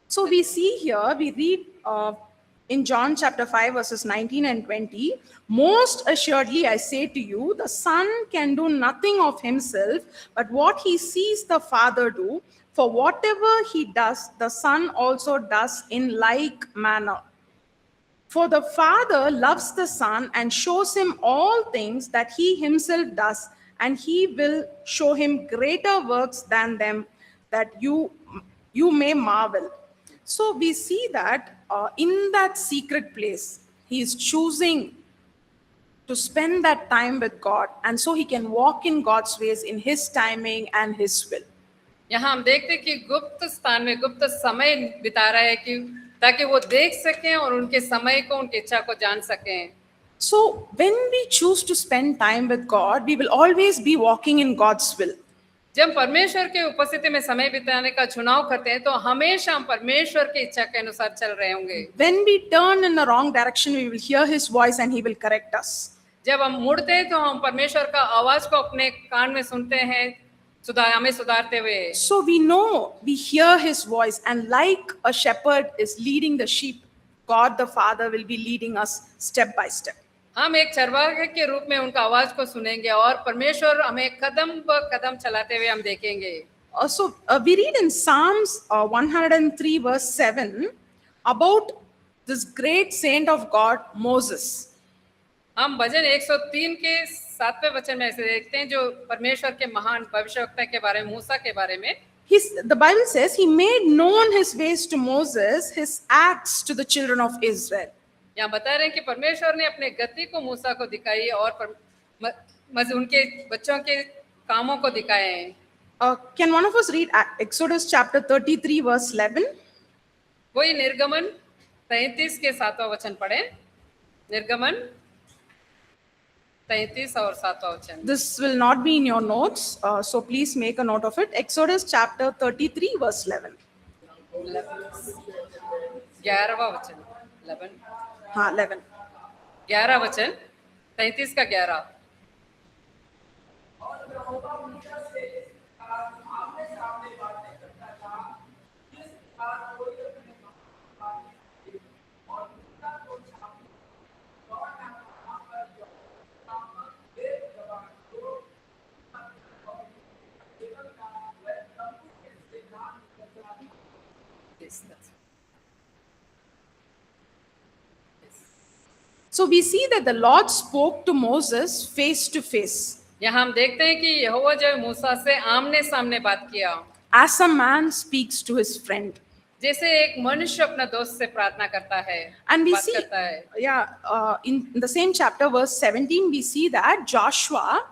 So we see here, we read in John chapter 5 verses 19 and 20, most assuredly I say to you, the Son can do nothing of himself, but what he sees the Father do, for whatever he does, the Son also does in like manner. For the Father loves the Son and shows him all things that he himself does, and he will show him greater works than them, that you may marvel. So we see that in that secret place, he is choosing to spend that time with God, and so he can walk in God's ways in his timing and his will. यहाँ हम देखते हैं कि गुप्त स्थान में गुप्त समय बिता रहा है कि ताकि वो देख सकें और उनके समय को, उनकी इच्छा को जान सकें। So when we choose to spend time with God, we will always be walking in God's will. जब परमेश्वर के उपस्थिति में समय बिताने का चुनाव करते हैं तो हमेशा हम परमेश्वर की इच्छा के अनुसार चल रहे होंगे। When we turn in the wrong direction, we will hear his voice and he will correct us. जब हम मुड़ते हैं तो हम परमेश्वर का आवाज को अपने कान में सुनते हैं, हमें सुधारते हुए। So we know, we hear his voice, and like a shepherd is leading the sheep, God the Father will be leading us step by step. हम एक चरवाहे के रूप में उनका आवाज को सुनेंगे और परमेश्वर हमें कदम ब कदम चलाते हुए हम देखेंगे। So we read in Psalms 103 verse 7 about this great saint of God, Moses. हम भजन 103 के 7वें वचन में ऐसे देखते हैं जो परमेश्वर के महान भविष्यवक्ता के बारे में, मूसा के बारे में। The Bible says he made known his ways to Moses, his acts to the children of Israel. यहाँ बता रहे हैं कि परमेश्वर ने अपने गति को मूसा को दिखाई और उनके बच्चों के कामों को दिखाए हैं। Can one of us read Exodus chapter 33 verse 11? वही निर्गमन 33 के 7वां वचन पढ़े। निर्गमन 33 और 7वां वचन। This will not be in your notes, so please make a note of it. Exodus chapter 33 verse 11. 11वां वचन। 11 हाँ 11. 11 वचन 33 का 11। So we see that the Lord spoke to Moses face to face, यहाँ हम देखते हैं कि यहोवा जो है मूसा से आमने सामने बात किया, as a man speaks to his friend. जैसे एक मनुष्य अपना दोस्त से प्रार्थना करता है, And we बात see, करता है। in the same chapter, verse 17, we see that Joshua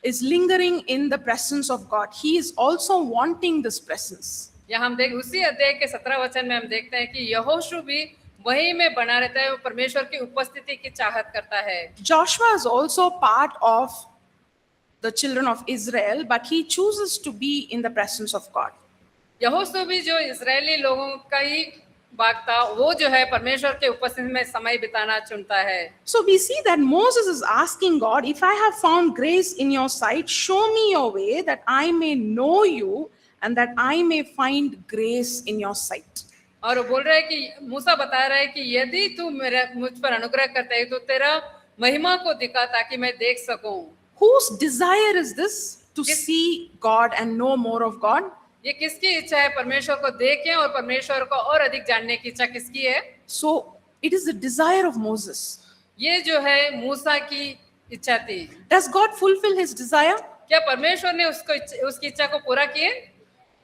is lingering in the presence of God. He is also wanting this presence. यहाँ हम देख उसी अध्याय के 17 वचन में हम देखते हैं कि यहोशू भी वही में बना रहता है, वो परमेश्वर की उपस्थिति की चाहत करता है। Joshua is also part of the children of Israel, but he chooses to be in the presence of God. यहोशू भी जो इजरायली लोगों का ही भाग था, वो जो है परमेश्वर के उपस्थिति में समय बिताना चुनता है। So we see that Moses is asking God, if I have found grace in your sight, show me your way that I may know you and that I may find grace in your sight. और वो बोल रहा है कि मूसा बता रहा है कि यदि तू मेरा मुझ पर अनुग्रह करता है तो तेरा महिमा को दिखा ताकि मैं देख सकूं। Whose desire is this? To see God and know more of God? ये किसकी इच्छा है परमेश्वर को देखें और परमेश्वर को और अधिक जानने की इच्छा किसकी है? So it is the desire of Moses. ये जो है मूसा की इच्छा थी। Does God fulfill his desire? क्या परमेश्वर ने उसकी इच्छा को पूरा किए?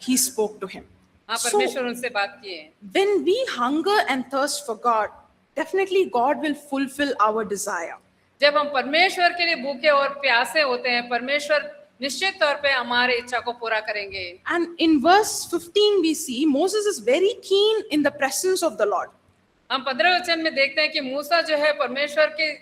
He spoke to him. हाँ, So परमेश्वर उनसे बात किए। when we hunger and thirst for God, definitely God will fulfill our desire. जब हम परमेश्वर के लिए भूखे और प्यासे होते हैं, परमेश्वर निश्चित तौर पे हमारे इच्छा को पूरा करेंगे। And in verse 15 we see Moses is very keen in the presence of the Lord. हम 15 वचन में देखते हैं कि मूसा जो है परमेश्वर की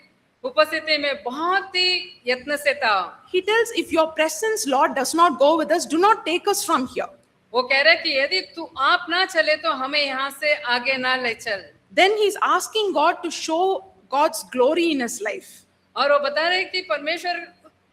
उपस्थिति में बहुत ही यत्न से था। He tells, if your presence, Lord, does not go with us, do not take us from here. वो कह रहा है कि यदि तू आप ना चले तो हमें यहाँ से आगे ना ले चल। Then he's asking God to show God's glory in his life. और वो बता रहे हैं कि परमेश्वर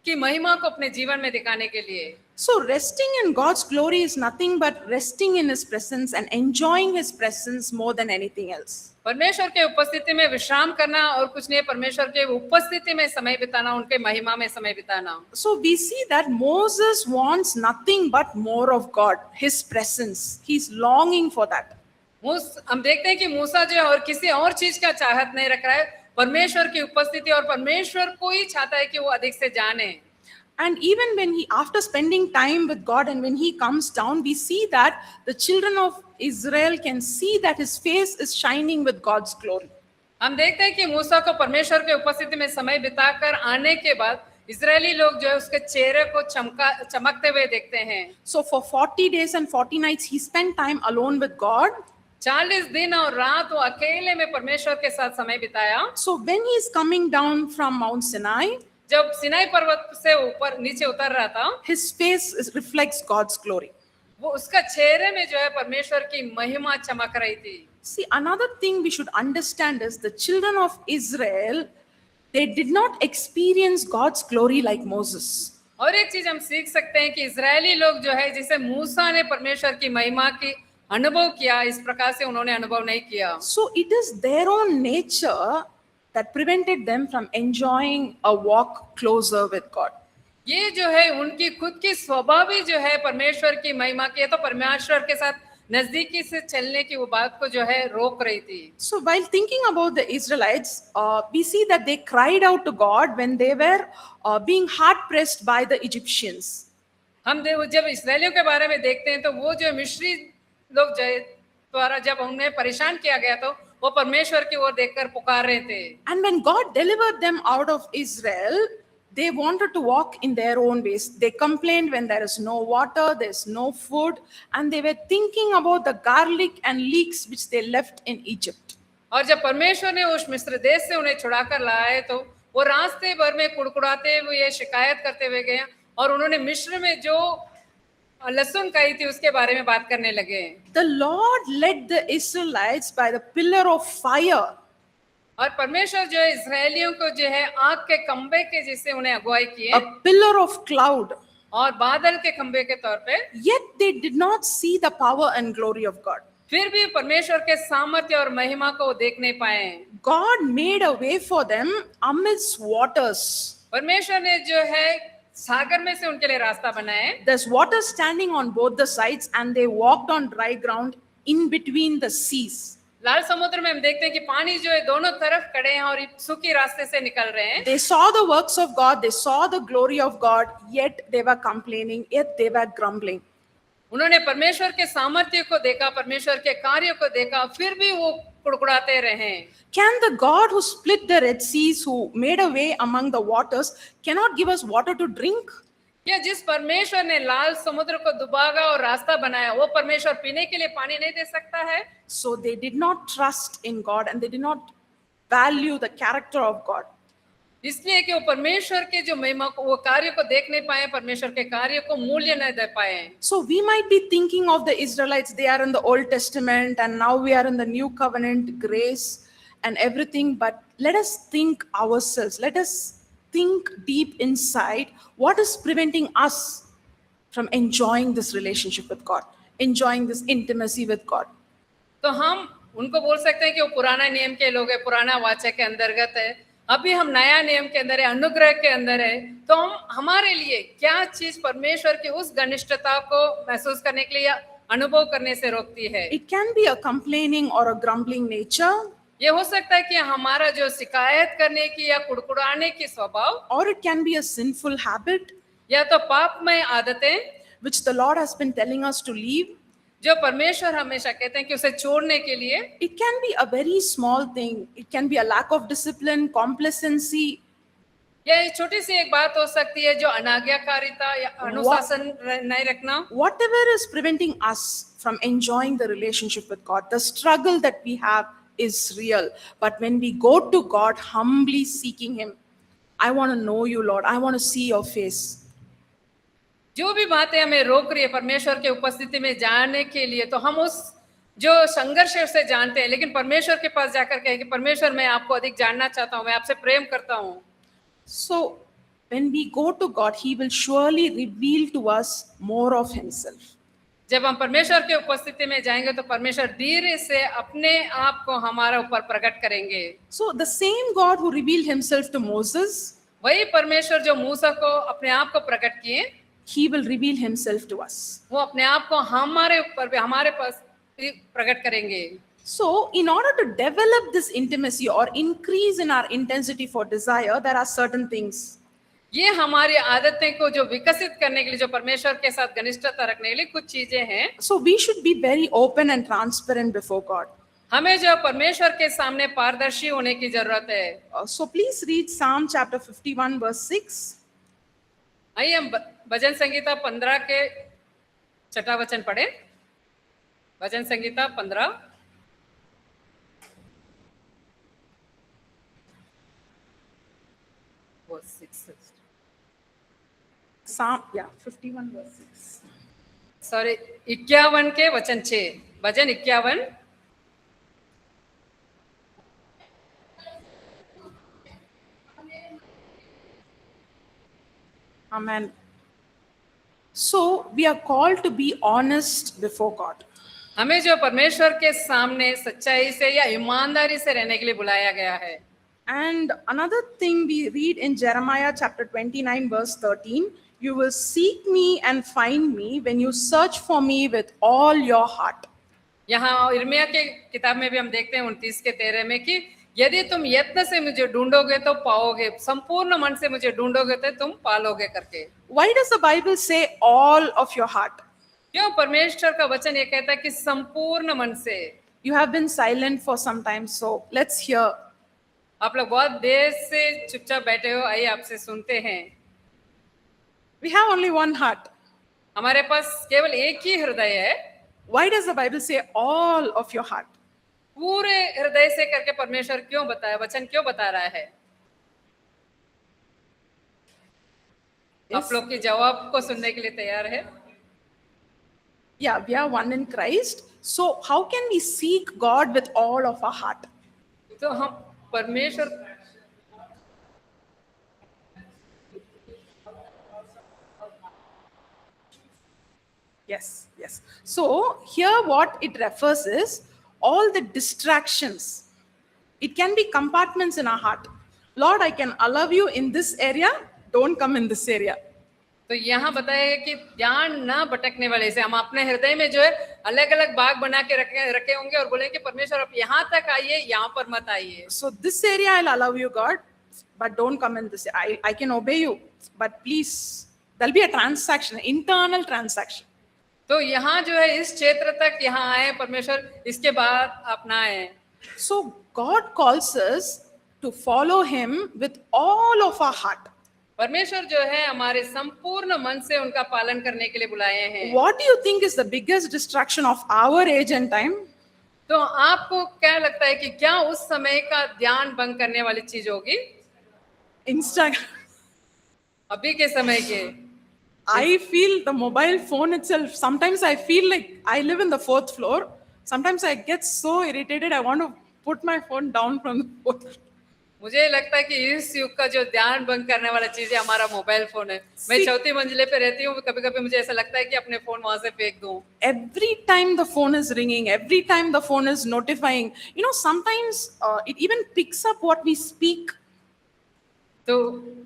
की महिमा को अपने जीवन में दिखाने के लिए। So resting in God's glory is nothing but resting in his presence and enjoying his presence more than anything else. परमेश्वर के उपस्थिति में विश्राम करना और कुछ नहीं, परमेश्वर के उपस्थिति में समय बिताना, उनके महिमा में समय बिताना। So we see that Moses wants nothing but more of God, his presence. He's longing for that. हम देखते हैं कि मूसा जो है और किसी और चीज का चाहत नहीं रख रहा है, परमेश्वर की उपस्थिति और परमेश्वर को ही चाहता है कि वो अधिक से जाने। And even when he, after spending time with God and when he comes down, we see that the children of Israel can see that his face is shining with God's glory. हम देखते हैं कि मूसा को परमेश्वर के उपस्थिति में समय बिताकर आने के बाद इजरायली लोग जो है उसके चेहरे को चमकते हुए देखते हैं। So for 40 days and 40 nights he spent time alone with God. 40 दिन और रात वो अकेले में परमेश्वर के साथ समय बिताया। So when he is coming down from Mount Sinai, जब सिनाई पर्वत से ऊपर नीचे उतर रहा था, his face reflects God's glory. वो उसका चेहरे में जो है परमेश्वर की महिमा चमक रही थी। See, another thing we should understand is the children of Israel, they did not experience God's glory like Moses. और एक चीज हम सीख सकते हैं कि इजरायली लोग जो है, जिसे मूसा ने परमेश्वर की महिमा की अनुभव किया, इस प्रकार से उन्होंने अनुभव नहीं किया। So it is their own nature that prevented them from enjoying a walk closer with God. ये जो है उनकी खुद की स्वभाव ही जो है परमेश्वर की महिमा की, तो परमेश्वर के साथ नजदीकी से चलने की वो बात को जो है रोक रही थी। So while thinking about the Israelites, we see that they cried out to God when they were being hard pressed by the Egyptians. हम जब इस्राएलियों के बारे में देखते हैं तो वो जो मिस्री लोग द्वारा जब उन्हें परेशान किया गया तो वो परमेश्वर की ओर देखकर पुकार रहे थे। And when God delivered them out of Israel, they wanted to walk in their own ways. They complained when there is no water, there's no food, and they were thinking about the garlic and leeks which they left in Egypt. और जब परमेश्वर ने उस मिस्र देश से उन्हें छुड़ाकर लाए तो वो रास्ते भर में कुड़कुड़ाते हुए शिकायत करते हुए गए और उन्होंने मिस्र में जो लहसुन खाई थी उसके बारे में बात करने लगे। The Lord led the Israelites by the pillar of fire. और परमेश्वर जो है इस्राएलियों को जो है आग के खंबे के जैसे उन्हें अगुवाई किए, A pillar of cloud. और बादल के खंबे के तौर पे। Yet they did not see the power and glory of God. फिर भी परमेश्वर के सामर्थ्य और महिमा को देख नहीं पाए। God made a way for them amidst waters. परमेश्वर ने जो है सागर में से उनके लिए रास्ता बनाए। There's water standing on both the sides and they walked on dry ground in between the seas. लाल समुद्र में हम देखते हैं कि पानी जो है दोनों तरफ खड़े हैं और सूखी रास्ते से निकल रहे हैं। They saw the works of God, they saw the glory of God, yet they were complaining, yet they were grumbling. उन्होंने परमेश्वर के सामर्थ्य को देखा, परमेश्वर के कार्य को देखा, फिर भी वो कुड़कुड़ाते रहे। Can the God who split the Red Seas, who made a way among the waters, cannot give us water to drink? या जिस परमेश्वर ने लाल समुद्र को दुबागा और रास्ता बनाया, वो परमेश्वर पीने के लिए पानी नहीं दे सकता है? So they did not trust in God and they did not value the character of God. इसलिए कि वो परमेश्वर के जो महिमा को, वो कार्य को देख नहीं पाए, परमेश्वर के कार्य को मूल्य नहीं दे पाए। So we might be thinking of the Israelites, they are in the Old Testament and now we are in the New Covenant, grace and everything, but let us think ourselves, let us think deep inside what is preventing us from enjoying this relationship with God, enjoying this intimacy with God. तो हम उनको बोल सकते हैं कि वो पुराना नियम के लोग है, पुराना वाचा के अंतर्गत है, अभी हम नया नियम के अंदर है, अनुग्रह के अंदर है। तो हम हमारे लिए क्या चीज परमेश्वर की उस घनिष्ठता को महसूस करने के लिए, अनुभव करने से रोकती है? It can be a complaining or a grumbling nature, ये हो सकता है कि हमारा जो शिकायत करने की या कुड़कुड़ाने की स्वभाव, or it can be a sinful habit या तो पापमय आदतें which the Lord has been telling us to leave. जो परमेश्वर हमेशा कहते हैं कि उसे छोड़ने के लिए। It can be a very small thing. It can be a lack of discipline, complacency. या ये छोटी सी एक बात हो सकती है जो अनाज्ञाकारिता या अनुशासन नहीं रखना। Whatever is preventing us from enjoying the relationship with God, the struggle that we have is real. But when we go to God humbly seeking Him, I want to know you, Lord. I want to see your face. जो भी बातें हमें रोक रही है परमेश्वर के उपस्थिति में जाने के लिए, तो हम उस जो संघर्ष है उसे जानते हैं, लेकिन परमेश्वर के पास जाकर कहें कि परमेश्वर मैं आपको अधिक जानना चाहता हूँ, मैं आपसे प्रेम करता हूँ। So when we go to God, He will surely reveal to us more of Himself. जब हम परमेश्वर के उपस्थिति में जाएंगे तो परमेश्वर धीरे से अपने आप को हमारे ऊपर प्रकट करेंगे। So the same God who revealed Himself to Moses, वही परमेश्वर जो मूसा को अपने आप को प्रकट किए, He will reveal Himself to us. वो अपने आप को हमारे ऊपर भी, हमारे पास भी प्रकट करेंगे। So in order to develop this intimacy or increase in our intensity for desire, there are certain things. ये हमारी आदतें को जो विकसित करने के लिए, जो परमेश्वर के साथ घनिष्ठता रखने के लिए कुछ चीजें हैं। So we should be very open and transparent before God. हमें जो परमेश्वर के सामने पारदर्शी होने की जरूरत है। So please read Psalm chapter 51 verse 6. आइए हम भजन संगीता 15 के 6वां वचन पढ़े। भजन संगीता 15 Psalm 51 verse 6. सॉरी 51 के वचन 6, भजन 51। Amen. So we are called to be honest before God. हमें जो परमेश्वर के सामने सच्चाई से या ईमानदारी से रहने के लिए बुलाया गया है। And another thing we read in Jeremiah chapter 29 verse 13, you will seek me and find me when you search for me with all your heart. यहाँ यिर्मयाह के किताब में भी हम देखते हैं 29 के 13 में कि यदि तुम यत्न से मुझे ढूंढोगे तो पाओगे, संपूर्ण मन से मुझे ढूंढोगे तो तुम पालोगे करके। Why does the Bible say all of your heart? क्यों परमेश्वर का वचन ये कहता है कि संपूर्ण मन से? You have been silent for some time, so let's hear. आप लोग बहुत देर से चुपचाप बैठे हो, आइए आपसे सुनते हैं। We have only one heart. हमारे पास केवल एक ही हृदय है। Why does the Bible say all of your heart? पूरे हृदय से करके परमेश्वर क्यों बताया, वचन क्यों बता रहा है? आप लोग के जवाब को सुनने के लिए तैयार है? Yeah, we are one in Christ. So how can we seek God with all of our heart? तो हम परमेश्वर Yes. So here what it refers is all the distractions. It can be compartments in our heart. Lord, I can love you in this area. Don't come in this area. तो यहाँ बताया है कि ध्यान ना भटकने वाले से हम अपने हृदय में जो है अलग अलग बाग बना के रखे रखे होंगे और बोलेंगे परमेश्वर आप यहाँ तक आइए, यहाँ पर मत आइए। So this area I'll allow you, God, but don't come in this. I can obey you, but please, there'll be a transaction, internal transaction. तो यहाँ जो है इस क्षेत्र तक यहाँ आए परमेश्वर, इसके बाद आप ना आए। So God calls us to follow Him with all of our heart. परमेश्वर जो है हमारे संपूर्ण मन से उनका पालन करने के लिए बुलाए हैं। What do you think is the biggest distraction of our age and time? तो आपको क्या लगता है कि क्या उस समय का ध्यान भंग करने वाली चीज होगी? Instagram. अभी के समय के I feel the mobile phone itself. Sometimes I feel like I live in the 4th floor. Sometimes I get so irritated. I want to put my phone down from the 4th floor. मुझे लगता है कि इस युग का जो ध्यान भंग करने वाला चीज है हमारा मोबाइल फोन है। मैं चौथी मंजिले पे रहती हूँ, कभी कभी मुझे ऐसा लगता है कि अपने फोन वहां से फेंक दूं। Every time the phone is ringing, every time the phone is notifying, sometimes it even picks up what we speak. तो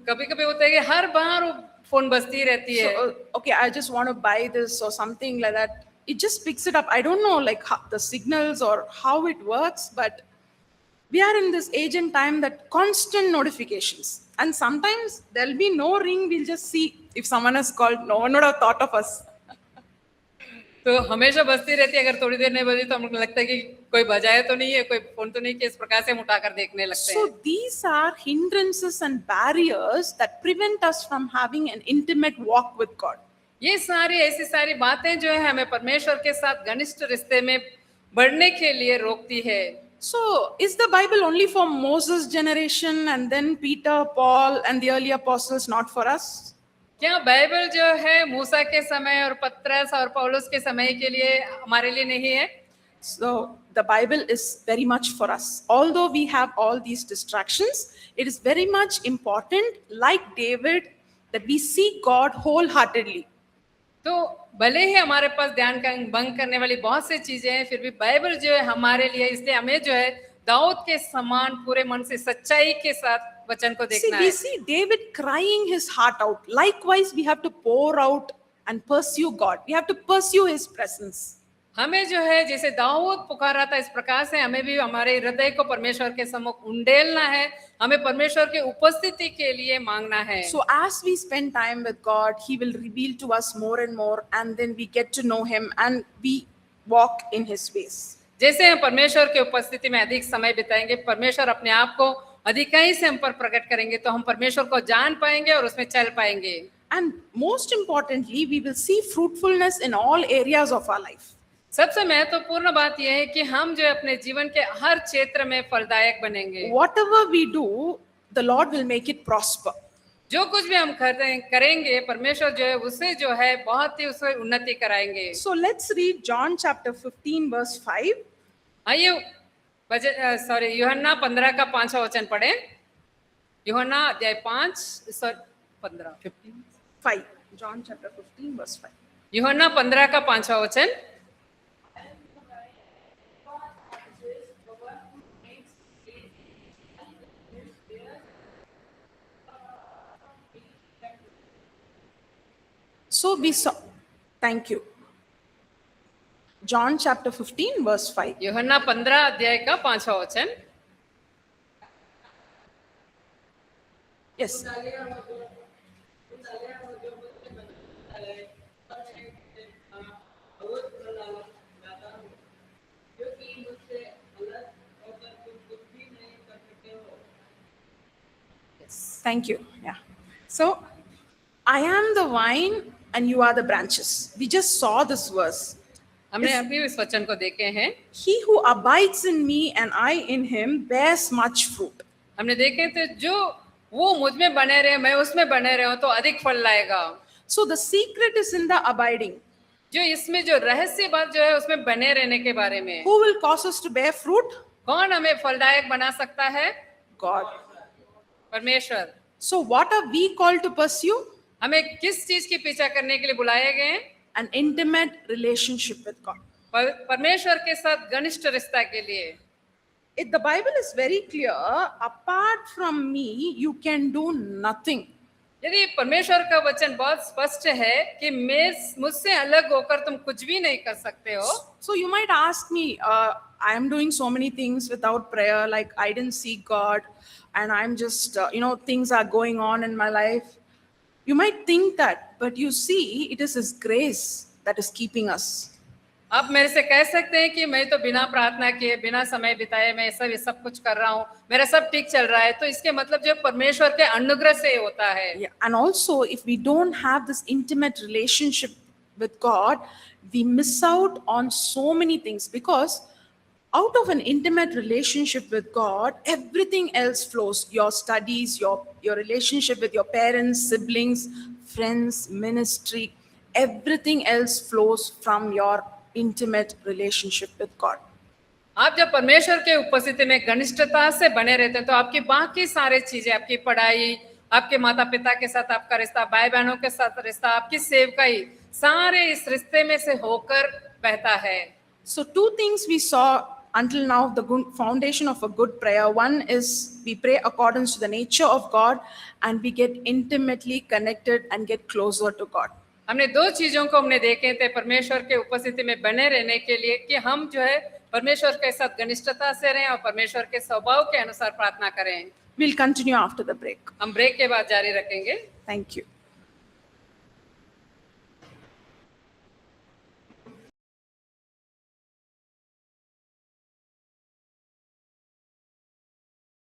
कभी कभी होता है कि हर बार वो फोन बजती रहती है। So, okay, I just want to buy this or something like that. It just picks it up. I don't know like how, the signals or how it works, but we are in this age and time that constant notifications. And sometimes there'll be no ring. We'll just see if someone has called. No one would have thought of us. तो हमेशा बजती रहती है, अगर थोड़ी देर नहीं बजी तो हमको लगता है कि कोई बजाया तो नहीं है, कोई फोन तो नहीं, कि इस प्रकार से हम उठाकर देखने लगते हैं। So these are hindrances and barriers that prevent us from having an intimate walk with God. ये सारी ऐसी सारी बातें जो है हमें परमेश्वर के साथ घनिष्ठ रिश्ते में बढ़ने के लिए रोकती है। So is the Bible only for Moses' generation and then Peter, Paul, and the early apostles, not for us? क्या बाइबल जो है मूसा के समय और पतरस और पौलुस के समय के लिए हमारे लिए नहीं है? So the Bible is very much for us. Although we have all these distractions, it is very much important, like David, that we seek God wholeheartedly. तो भले ही हमारे पास ध्यान का भंग करने वाली बहुत सी चीजें हैं, फिर भी बाइबल जो है हमारे लिए, इसलिए हमें जो है दाऊद के समान पूरे मन से सच्चाई के साथ वचन को देखना है। We see David crying his heart out. Likewise, we have to pour out and pursue God. We have to pursue His presence. हमें जो है जैसे दाऊद पुकारा था, इस प्रकार से हमें भी हमारे हृदय को परमेश्वर के सम्मुख उंडेलना है, हमें परमेश्वर के उपस्थिति के लिए मांगना है। So as we spend time with God, He will reveal to us more and more, and then we get to know Him and we walk in His ways. जैसे हम परमेश्वर के उपस्थिति में अधिक समय बिताएंगे, परमेश्वर अपने आप को अधिकाई से हम पर प्रकट करेंगे, तो हम परमेश्वर को जान पाएंगे और उसमें चल पाएंगे। And most importantly, we will see fruitfulness in all areas of our life. सबसे महत्वपूर्ण बात यह है कि हम जो अपने जीवन के हर क्षेत्र में फलदायक बनेंगे। Whatever we do, the Lord will make it prosper. जो कुछ भी हम करेंगे, परमेश्वर जो है उसे जो है बहुत ही उसमें उन्नति कराएंगे। So let's read John chapter 15 verse 5. आइए यूहन्ना 15 का 5वां वचन पढ़ें। यूहन्ना अध्याय 5. John chapter 15 verse 5. यूहन्ना 15 का 5वां वचन। So we saw, thank you. John chapter 15 verse 5. यूहन्ना 15 अध्याय का 5वां वचन। Yes. Thank you. Yeah. So I am the vine and you are the branches. We just saw this verse. हमने अभी इस वचन को देखे हैं। He who abides in me and I in him bears much fruit. हमने देखे थे जो वो मुझ में बने रहे, मैं उसमें बने रहे तो अधिक फल लाएगा। So the secret is in the abiding. जो इसमें जो रहस्य बात जो है उसमें बने रहने के बारे में। Who will cause us to bear fruit? कौन हमें फलदायक बना सकता है? God. परमेश्वर। So what are we called to pursue? हमें किस चीज की पीछा करने के लिए बुलाए गए हैं? An intimate relationship with God. परमेश्वर के साथ घनिष्ठ रिश्ता के लिए। The Bible is very clear. Apart from me, you can do nothing. यदि परमेश्वर का वचन बहुत स्पष्ट है कि मैं मुझसे अलग होकर तुम कुछ भी नहीं कर सकते हो, So you might ask me, I am doing so many things without prayer, like I didn't seek God, and I'm just, things are going on in my life. You might think that, but you see, it is His grace that is keeping us. आप मेरे से कह सकते हैं कि मैं तो बिना प्रार्थना किए, बिना समय बिताए मैं सब कुछ कर रहा हूँ, मेरा सब ठीक चल रहा है, तो इसके मतलब जो परमेश्वर के अनुग्रह से होता है। Yeah. And also, if we don't have this intimate relationship with God, we miss out on so many things, because out of an intimate relationship with God, everything else flows. Your studies, your relationship with your parents, siblings, friends, ministry, everything else flows from your intimate relationship with God. आप जब परमेश्वर के उपस्थिति में घनिष्ठता से बने रहते हैं तो आपकी बाकी सारे चीजें, आपकी पढ़ाई, आपके माता पिता के साथ आपका रिश्ता, भाई बहनों के साथ रिश्ता, आपकी सेवकाई, सारे इस रिश्ते में से होकर बहता है। So, two things we saw until now, the good foundation of a good prayer. One is we pray accordance to the nature of God, and we get intimately connected and get closer to God. हमने दो चीजों को हमने देखे थे परमेश्वर के उपस्थिति में बने रहने के लिए, कि हम जो है परमेश्वर के साथ घनिष्ठता से रहें और परमेश्वर के स्वभाव के अनुसार प्रार्थना करें। We'll continue after the break. हम ब्रेक के बाद जारी रखेंगे। Thank you.